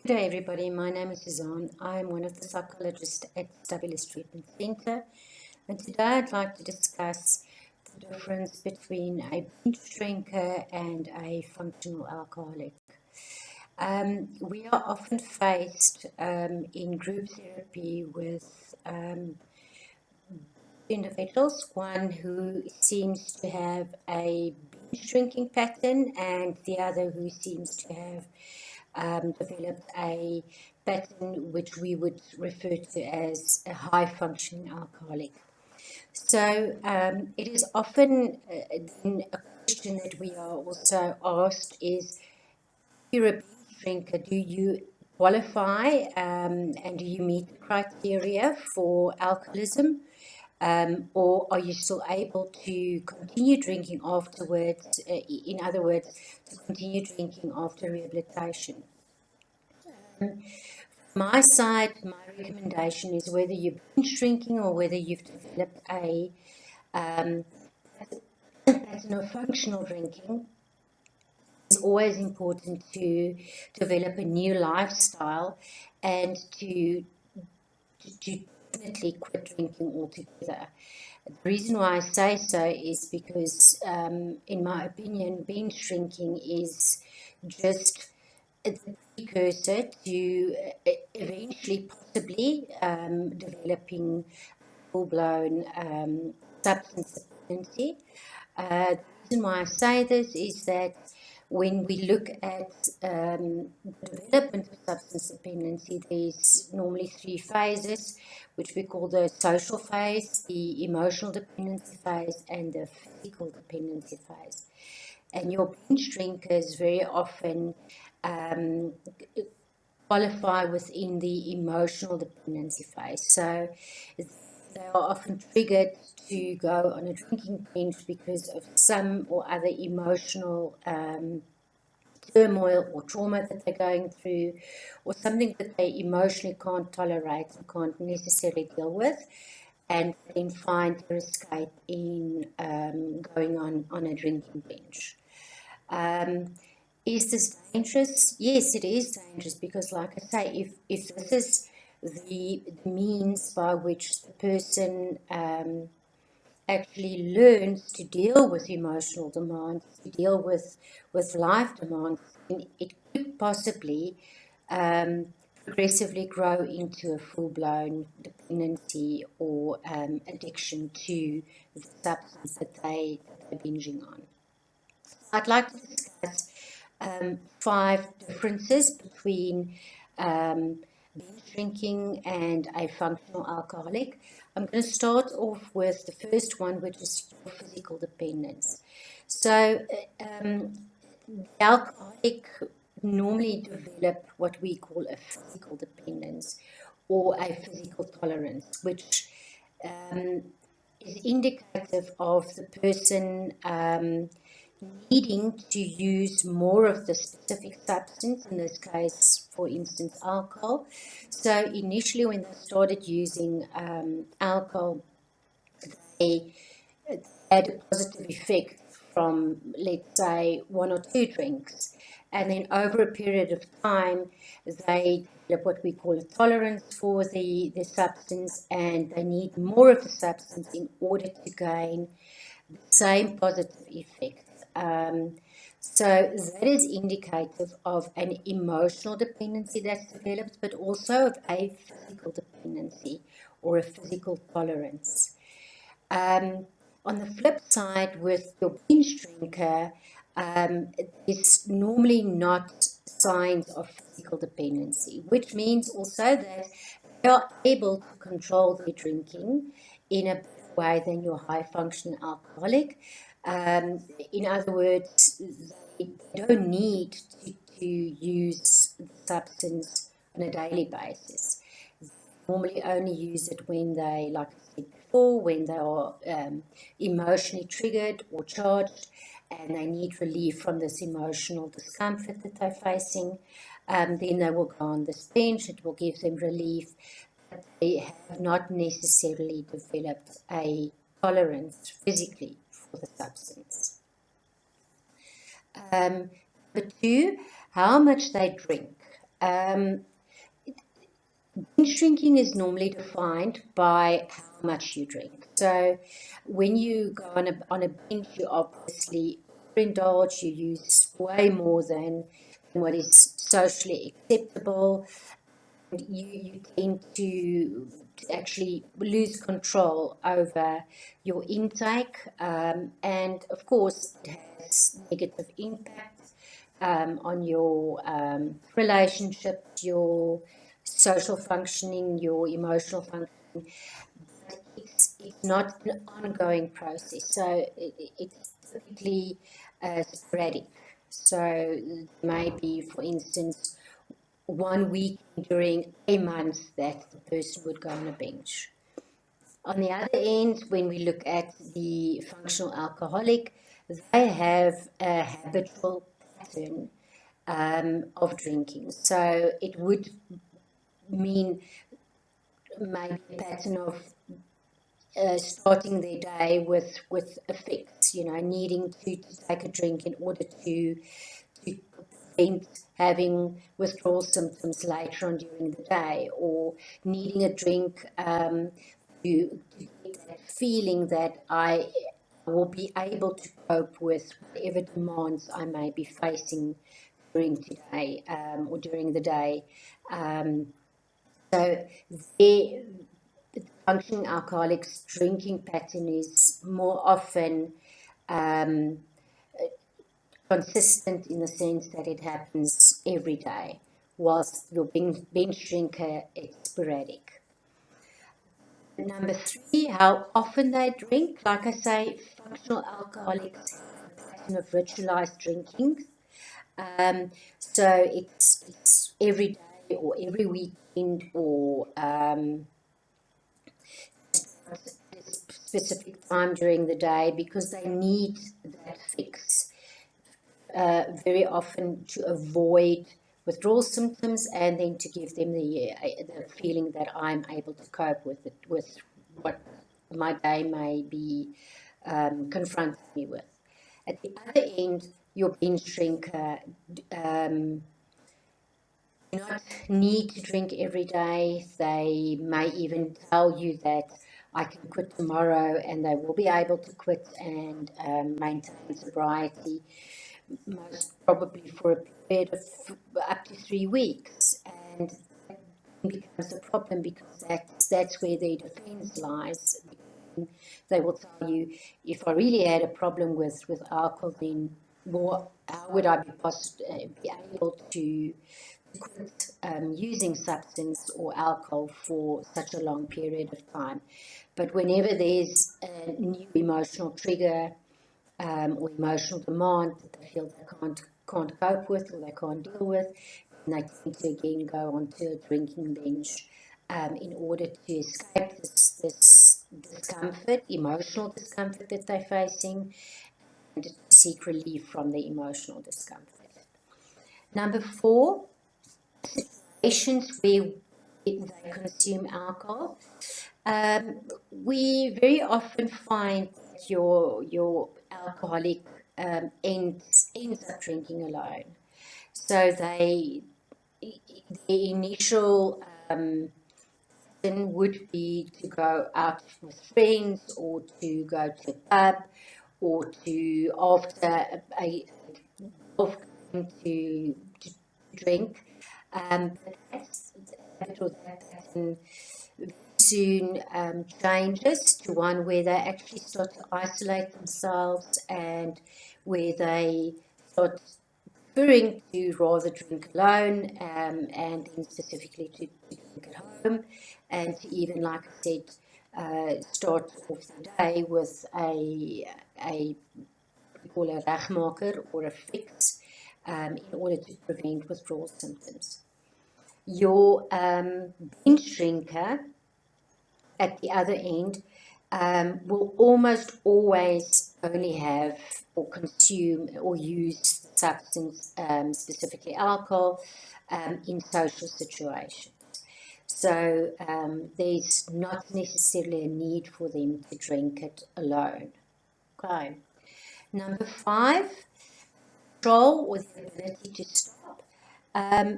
Good day, everybody. My name is Suzanne. I am one of the psychologists at Stabilis Treatment Centre, and today I'd like to discuss the difference between a binge drinker and a functional alcoholic. We are often faced in group therapy with individuals, one who seems to have a binge drinking pattern and the other who seems to have developed a pattern which we would refer to as a high functioning alcoholic. So it is often then a question that we are also asked is, if you're a binge drinker, do you qualify and do you meet the criteria for alcoholism? Or are you still able to continue drinking afterwards? In other words, to continue drinking after rehabilitation? My side, my recommendation is whether you're binge drinking or whether you've developed a pattern of functional drinking, it's always important to develop a new lifestyle and to definitely quit drinking altogether. The reason why I say so is because, in my opinion, binge drinking is just a precursor to eventually possibly developing full-blown substance dependency. The reason why I say this is that when we look at the development of substance dependency, there's normally three phases, which we call the social phase, the emotional dependency phase, and the physical dependency phase. And your binge drinkers very often qualify within the emotional dependency phase. So they are often triggered to go on a drinking binge because of some or other emotional turmoil or trauma that they're going through, or something that they emotionally can't tolerate and can't necessarily deal with, and then find their escape in going on a drinking binge. Is this dangerous? Yes, it is dangerous because, like I say, if this is the means by which the person actually learns to deal with emotional demands, to deal with life demands, then it could possibly progressively grow into a full-blown dependency or addiction to the substance that they're binging on. I'd like to discuss 5 differences between binge drinking and a functional alcoholic. I'm going to start off with the first one, which is physical dependence. So, the alcoholic normally develop what we call a physical dependence or a physical tolerance, which is indicative of the person needing to use more of the specific substance, in this case, for instance, alcohol. So initially when they started using alcohol, they had a positive effect from, let's say, 1 or 2 drinks. And then over a period of time, they develop what we call a tolerance for the substance, and they need more of the substance in order to gain the same positive effect. So that is indicative of an emotional dependency that's developed, but also of a physical dependency or a physical tolerance. On the flip side, with your binge drinker, it's normally not signs of physical dependency, which means also that they are able to control their drinking in a better way than your high-functioning alcoholic. In other words, they don't need to use the substance on a daily basis. They normally only use it when they, like I said before, when they are emotionally triggered or charged and they need relief from this emotional discomfort that they're facing. Then they will go on this binge. It will give them relief, but they have not necessarily developed a tolerance physically for the substance. Number 2, how much they drink. Binge drinking is normally defined by how much you drink. So when you go on a binge, you obviously indulge, you use way more than what is socially acceptable. You tend to actually lose control over your intake, and of course, it has negative impact on your relationships, your social functioning, your emotional functioning. It's not an ongoing process, so it's typically sporadic. So maybe, for instance, 1 week during a month that the person would go on a binge. On the other end, when we look at the functional alcoholic, they have a habitual pattern of drinking. So it would mean maybe a pattern of starting their day with a fix, needing to take a drink in order to prevent having withdrawal symptoms later on during the day, or needing a drink to get that feeling that I will be able to cope with whatever demands I may be facing during today or during the day. So the functioning alcoholics drinking pattern is more often um, consistent in the sense that it happens every day, whilst your binge drinker is sporadic. Number three, how often they drink. Like I say, functional alcoholics have a pattern of ritualized drinking. So it's every day or every weekend or a specific time during the day, because they need that fix very often to avoid withdrawal symptoms, and then to give them the feeling that I'm able to cope with it, with what my day may be confronting me with. At the other end, your binge drinker do not need to drink every day. They may even tell you that I can quit tomorrow, and they will be able to quit and maintain sobriety, most probably for a period of up to 3 weeks. And that becomes a problem, because that's where their defense lies. They will tell you, if I really had a problem with alcohol, then how would I be able to quit using substance or alcohol for such a long period of time? But whenever there's a new emotional trigger or emotional demand that they feel they can't cope with, or they can't deal with, and they tend to again go onto a drinking binge in order to escape this discomfort, emotional discomfort that they're facing, and to seek relief from the emotional discomfort. Number four, situations where they consume alcohol. We very often find that your alcoholic ends up drinking alone. So the initial then would be to go out with friends, or to go to a pub, or to, after a golf game, to drink. But that pattern soon changes to one where they actually start to isolate themselves, and where they start preferring to rather drink alone, and then specifically to drink at home, and to even, like I said, start off the day with a we call a regmaker, or a fix, in order to prevent withdrawal symptoms. Your binge drinker at the other end will almost always only have or consume or use substance, specifically alcohol, in social situations. So there's not necessarily a need for them to drink it alone. Okay. Number five, control, or the ability to stop.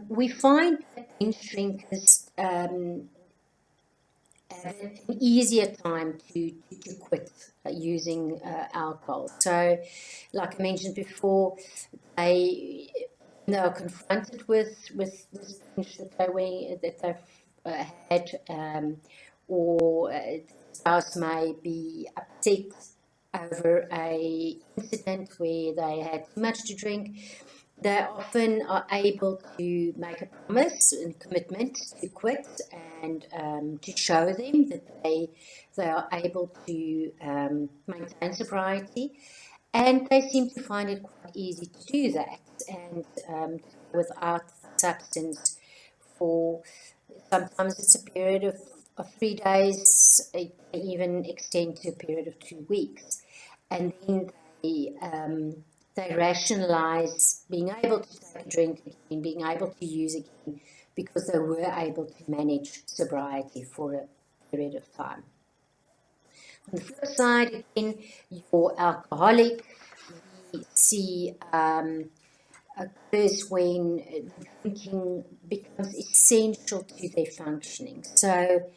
We find that binge drinkers have an easier time to quit using alcohol. So, like I mentioned before, they are confronted with this binge that they've had, or spouse may be upset over a incident where they had too much to drink. They often are able to make a promise and commitment to quit, and to show them that they are able to maintain sobriety, and they seem to find it quite easy to do that, and without substance for sometimes it's a period of 3 days, it may even extend to a period of 2 weeks. And then they rationalize being able to take a drink again, being able to use again, because they were able to manage sobriety for a period of time. On the flip side, again, your alcoholic, we see occurs when drinking becomes essential to their functioning. So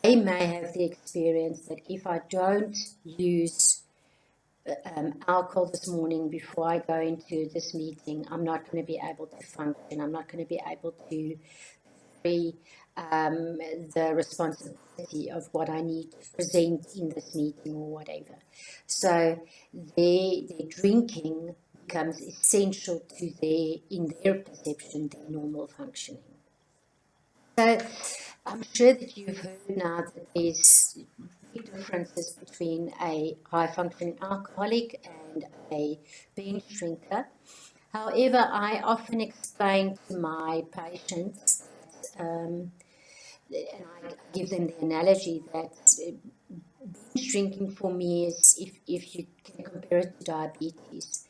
they may have the experience that if I don't use alcohol this morning before I go into this meeting, I'm not going to be able to function. I'm not going to be able to free the responsibility of what I need to present in this meeting or whatever. So their drinking becomes essential to in their perception, their normal functioning. So I'm sure that you've heard now that there's big differences between a high-functioning alcoholic and a binge drinker. However, I often explain to my patients, and I give them the analogy that binge drinking for me is, if you can compare it to diabetes,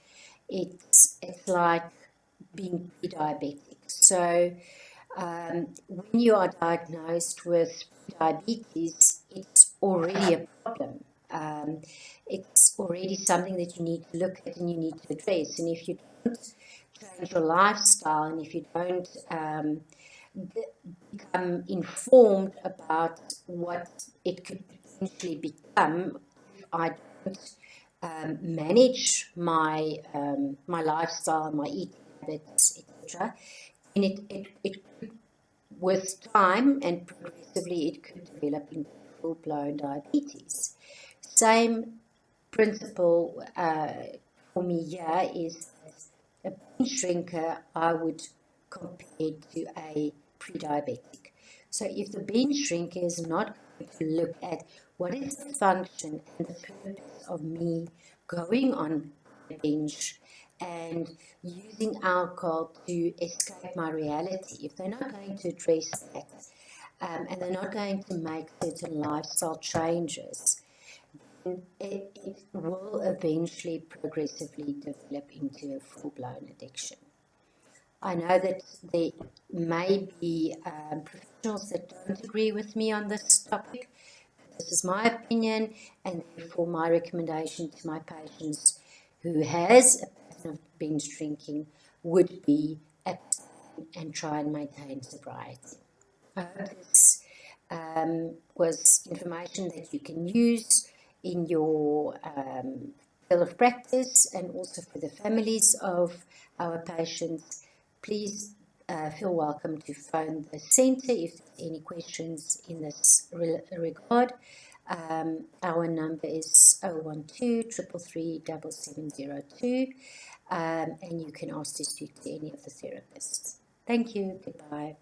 it's like being pre-diabetic. So when you are diagnosed with diabetes, it's already a problem. It's already something that you need to look at and you need to address. And if you don't change your lifestyle, and if you don't become informed about what it could potentially become, if I don't manage my lifestyle, my eating habits, etc., and it with time and progressively it could develop into full-blown diabetes. Same principle for me here is a binge drinker I would compare to a pre-diabetic. So if the binge drinker is not going to look at what is the function and the purpose of me going on a binge and using alcohol to escape my reality, if they're not going to address that, and they're not going to make certain lifestyle changes, it will eventually progressively develop into a full-blown addiction. I know that there may be professionals that don't agree with me on this topic. This is my opinion, and therefore my recommendation to my patients who has a pattern of binge drinking would be abstain and try and maintain sobriety. I hope this was information that you can use in your field of practice, and also for the families of our patients. Please feel welcome to phone the centre if there's any questions in this regard. Our number is 012 333 7702, and you can ask to speak to any of the therapists. Thank you. Goodbye.